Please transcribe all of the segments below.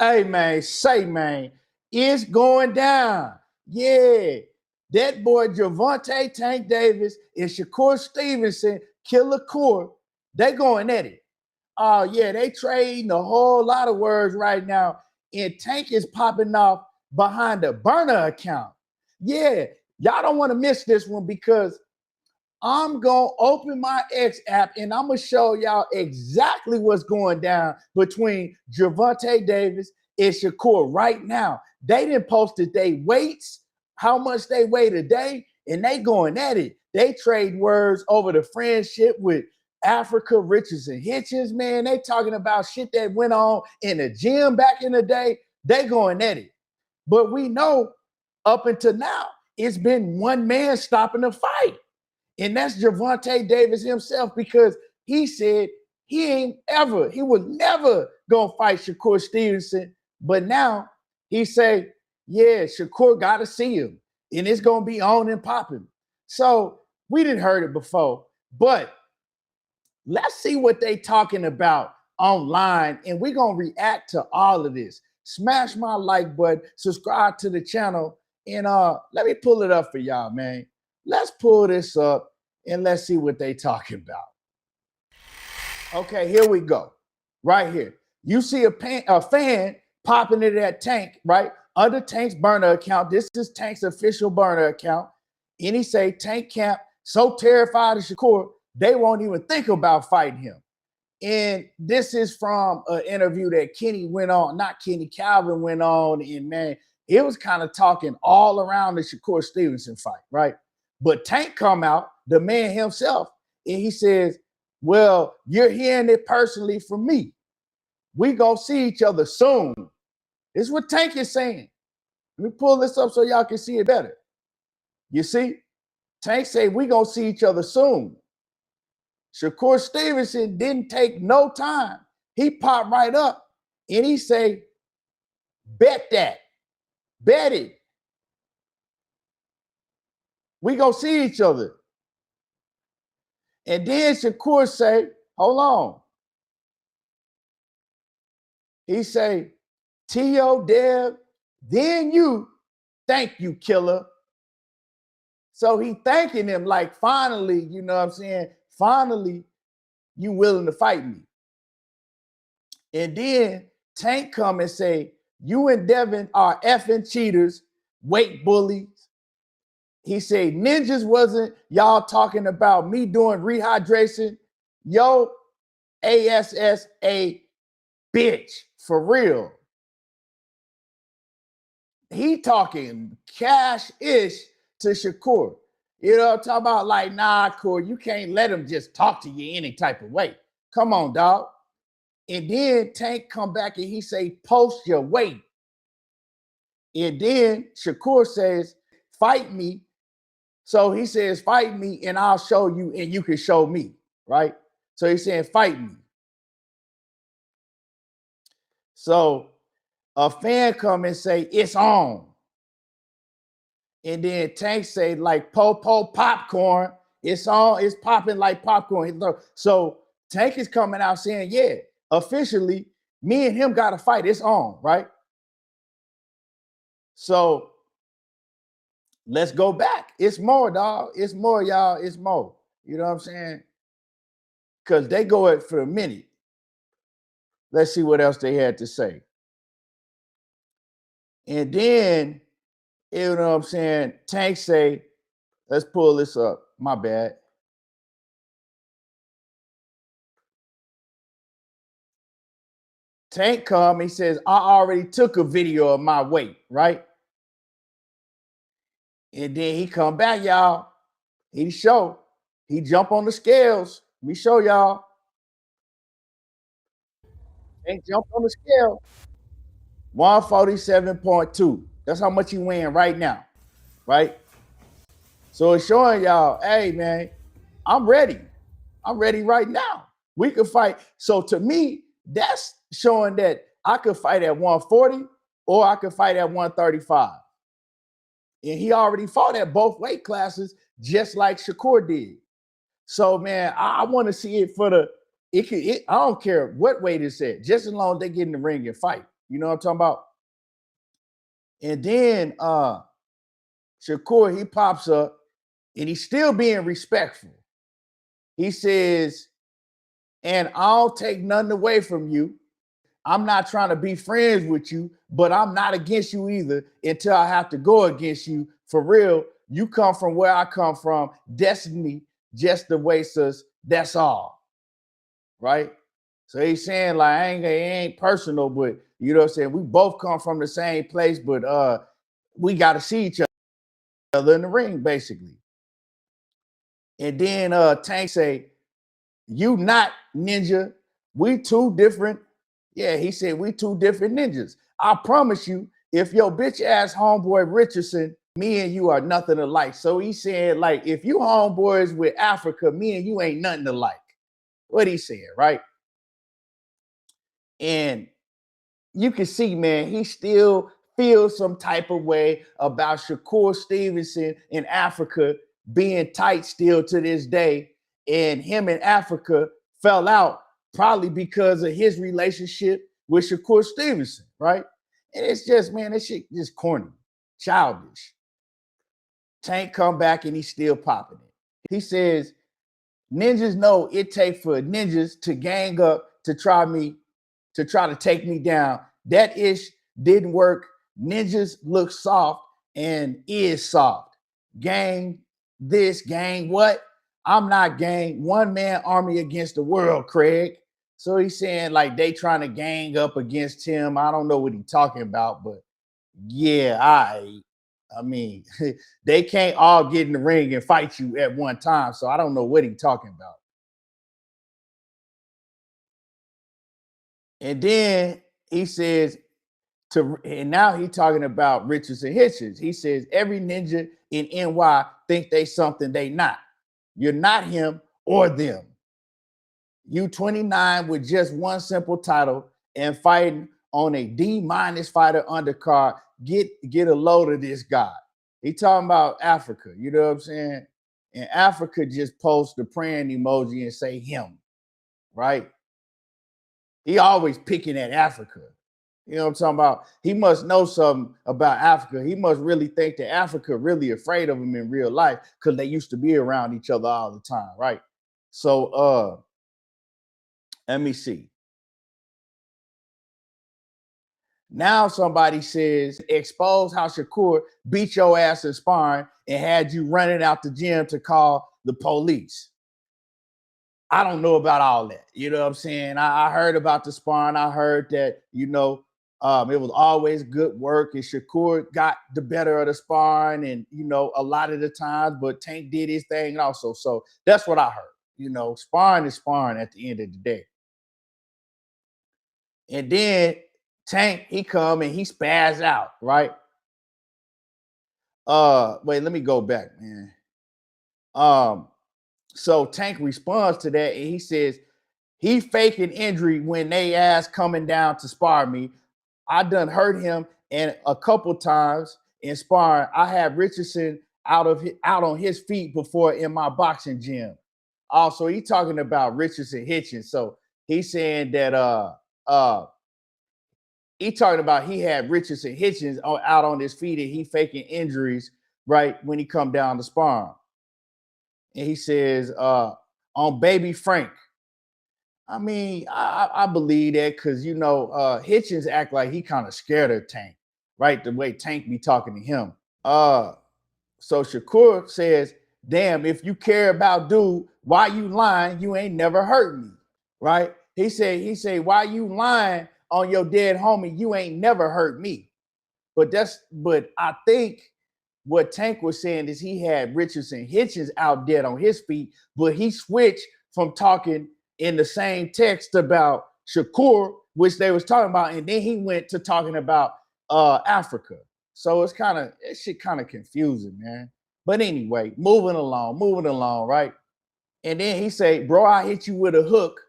Hey, man, say, man, it's going down. Yeah. That boy Gervonta Tank Davis and Shakur Stevenson, Killer Core, they going at it. Oh, yeah, they trading a whole lot of words right now. And Tank is popping off behind the burner account. Yeah, y'all don't want to miss this one because I'm going to open my X app and I'm going to show y'all exactly what's going down between Gervonta Davis and Shakur right now. They didn't posted their weights, how much they weigh today, and they going at it. They trade words over the friendship with Africa, Richardson Hitchens, man. They talking about shit that went on in the gym back in the day. They going at it. But we know up until now, it's been one man stopping the fight. And that's Gervonta Davis himself, because he said he was never gonna fight Shakur Stevenson. But now he say, yeah, Shakur gotta see him, and it's gonna be on and popping. So we didn't heard it before, but let's see what they talking about online, and we're gonna react to all of this. Smash my like button, subscribe to the channel, and let me pull it up for y'all, man. Let's pull this up and let's see what they talking about. Okay, here we go. Right here. You see a fan popping into that Tank, right? Under Tank's burner account. This is Tank's official burner account. And he say Tank camp so terrified of Shakur, they won't even think about fighting him. And this is from an interview that Calvin went on. And man, it was kind of talking all around the Shakur Stevenson fight, right? But Tank come out, the man himself, and he says, well, you're hearing it personally from me. We gonna see each other soon. This is what Tank is saying. Let me pull this up so y'all can see it better. You see? Tank say we gonna see each other soon. Shakur Stevenson didn't take no time. He popped right up and he say, bet that. Bet it. We gonna see each other. And then Shakur say, hold on. He say, T.O. Dev, then you, thank you, killer. So he thanking him like, finally, you know what I'm saying? Finally, you willing to fight me. And then Tank come and say, you and Devin are effing cheaters, weight bullies. He said, ninjas wasn't y'all talking about me doing rehydration. Yo, ASS a bitch, for real. He talking cash-ish to Shakur. You know, talk about like, nah, Core, you can't let him just talk to you any type of way. Come on, dog. And then Tank come back and he say, post your weight. And then Shakur says, fight me. So he says, fight me and I'll show you and you can show me, right? So he's saying, fight me. So a fan come and say, it's on. And then Tank say, like po popcorn, it's on, it's popping like popcorn. So Tank is coming out saying, yeah, officially, me and him got to fight. It's on, right? So let's go back. It's more, dog. It's more, y'all. It's more. You know what I'm saying? Because they go it for a minute. Let's see what else they had to say. And then, you know what I'm saying? Tank say, let's pull this up. My bad. Tank come, he says, I already took a video of my weight, right? And then he come back, y'all. He jump on the scales. Let me show y'all. Tank jump on the scale. 147.2. That's how much he weighing right now, right? So it's showing y'all, hey, man, I'm ready. I'm ready right now. We could fight. So to me, that's showing that I could fight at 140 or I could fight at 135. And he already fought at both weight classes, just like Shakur did. So, man, I want to see it for I don't care what weight it's at, just as long as they get in the ring and fight. You know what I'm talking about? And then Shakur, he pops up and he's still being respectful. He says, and I'll take nothing away from you. I'm not trying to be friends with you, but I'm not against you either until I have to go against you. For real, you come from where I come from. Destiny just awaits us. That's all. Right? So he's saying, like, it ain't personal, but you know what I'm saying? We both come from the same place, but we got to see each other in the ring, basically. And then Tank say, you not ninja. We two different. Yeah, he said we two different ninjas. I promise you, if your bitch ass homeboy Richardson, me and you are nothing alike. So he said, like, if you homeboys with Africa, me and you ain't nothing alike. What he said, right? And you can see, man, he still feels some type of way about Shakur Stevenson in Africa being tight still to this day. And him in Africa fell out probably because of his relationship with Shakur Stevenson, right? And it's just, man, that shit just corny, childish. Tank come back and he's still popping it. He says, ninjas know it takes for ninjas to gang up to try to take me down. That ish didn't work. Ninjas look soft and is soft. Gang this, gang what? I'm not gang. One man army against the world, Craig. So he's saying like they trying to gang up against him. I don't know what he's talking about, but yeah, I mean, they can't all get in the ring and fight you at one time. So I don't know what he's talking about. And then he says, and now he's talking about Richardson Hitchens. He says every ninja in NY think they something they not. You're not him or them. You 29 with just one simple title and fighting on a D- fighter undercard. Get a load of this guy. He talking about Africa. You know what I'm saying? And Africa just post the praying emoji and say him, right? He always picking at Africa. You know what I'm talking about? He must know something about Africa. He must really think that Africa really afraid of him in real life because they used to be around each other all the time, right? So let me see. Now somebody says expose how Shakur beat your ass in sparring and had you running out the gym to call the police. I don't know about all that. You know what I'm saying? I heard about the sparring. I heard that, it was always good work and Shakur got the better of the sparring and, a lot of the times, but Tank did his thing also. So that's what I heard. Sparring is sparring at the end of the day. And then Tank, he come and he spaz out, right? Wait, let me go back, man. So Tank responds to that and he says, he faking injury when they ass coming down to spar me. I done hurt him and a couple times in sparring. I had Richardson out on his feet before in my boxing gym. Also, he talking about Richardson Hitchens. So he's saying that he talking about he had Richardson Hitchens out on his feet and he faking injuries right when he come down to sparring. And he says on baby Frank. I mean, I believe that because Hitchens act like he kind of scared of Tank, right? The way Tank be talking to him. So Shakur says, "Damn, if you care about dude, why you lying? You ain't never hurt me, right?" He said, "Why you lying on your dead homie? You ain't never hurt me." But I think what Tank was saying is he had Richardson Hitchens out dead on his feet, but he switched from talking in the same text about Shakur, which they was talking about, and then he went to talking about Africa. So it's shit kind of confusing, man. But anyway, moving along, right? And then he say, "Bro, I hit you with a hook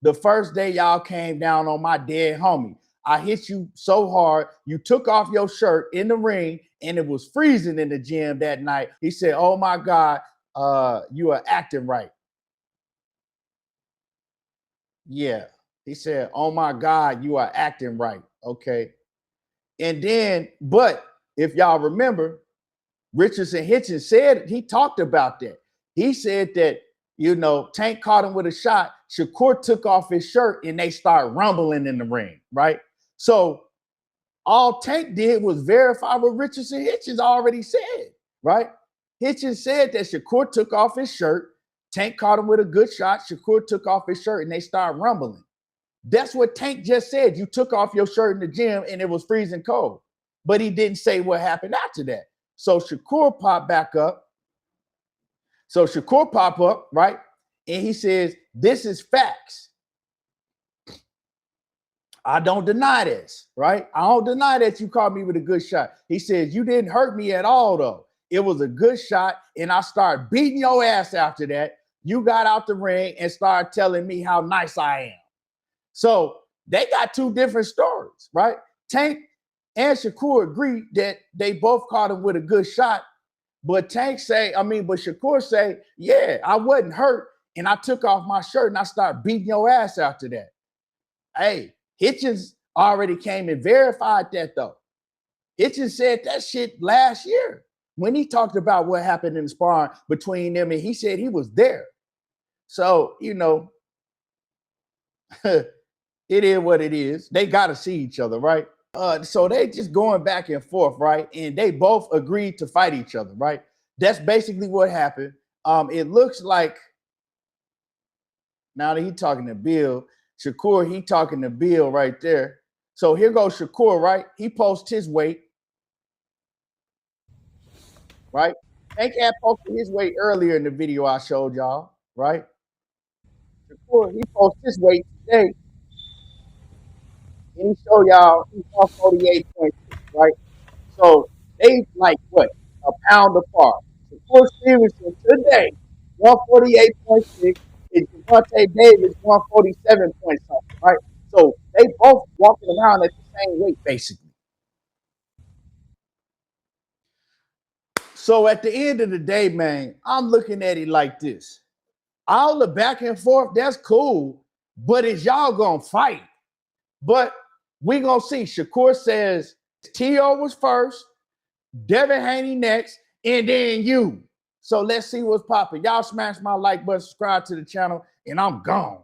the first day y'all came down on my dead homie. I hit you so hard, you took off your shirt in the ring and it was freezing in the gym that night." He said, "Oh my God, you are acting right." Yeah. He said, "Oh my God, you are acting right." Okay. And then, but if y'all remember, Richardson Hitchens said, he talked about that. He said that, Tank caught him with a shot. Shakur took off his shirt and they start rumbling in the ring, right? So all Tank did was verify what Richardson Hitchens already said, right? Hitchens said that Shakur took off his shirt. Tank caught him with a good shot. Shakur took off his shirt and they started rumbling. That's what Tank just said. You took off your shirt in the gym and it was freezing cold. But he didn't say what happened after that. So Shakur popped back up. So Shakur popped up, right? And he says, this is facts. I don't deny this, right? I don't deny that you caught me with a good shot. He says, you didn't hurt me at all, though. It was a good shot, and I started beating your ass after that. You got out the ring and started telling me how nice I am. So they got two different stories, right? Tank and Shakur agree that they both caught him with a good shot. But Shakur say, yeah, I wasn't hurt. And I took off my shirt and I started beating your ass after that. Hey, Hitchens already came and verified that though. Hitchens said that shit last year when he talked about what happened in the sparring between them, and he said he was there. So, it is what it is. They got to see each other, right? So they just going back and forth, right? And they both agreed to fight each other, right? That's basically what happened. It looks like now that he talking to Bill, Shakur, he talking to Bill right there. So here goes Shakur, right? He posts his weight, right? Tank had posted his weight earlier in the video I showed y'all, right? Shakur, he posted his weight today, and he showed y'all he's 148.6, right? So they like what? A pound apart. Shakur Stevenson today, 148.6, and Gervonta Davis, 147 point something, right? So they both walking around at the same weight, basically. So at the end of the day, man, I'm looking at it like this. All the back and forth, that's cool, but is y'all gonna fight? But we gonna see. Shakur says T.O. was first, Devin Haney next, and then you. So let's see what's popping. Y'all smash my like button, subscribe to the channel, and I'm gone.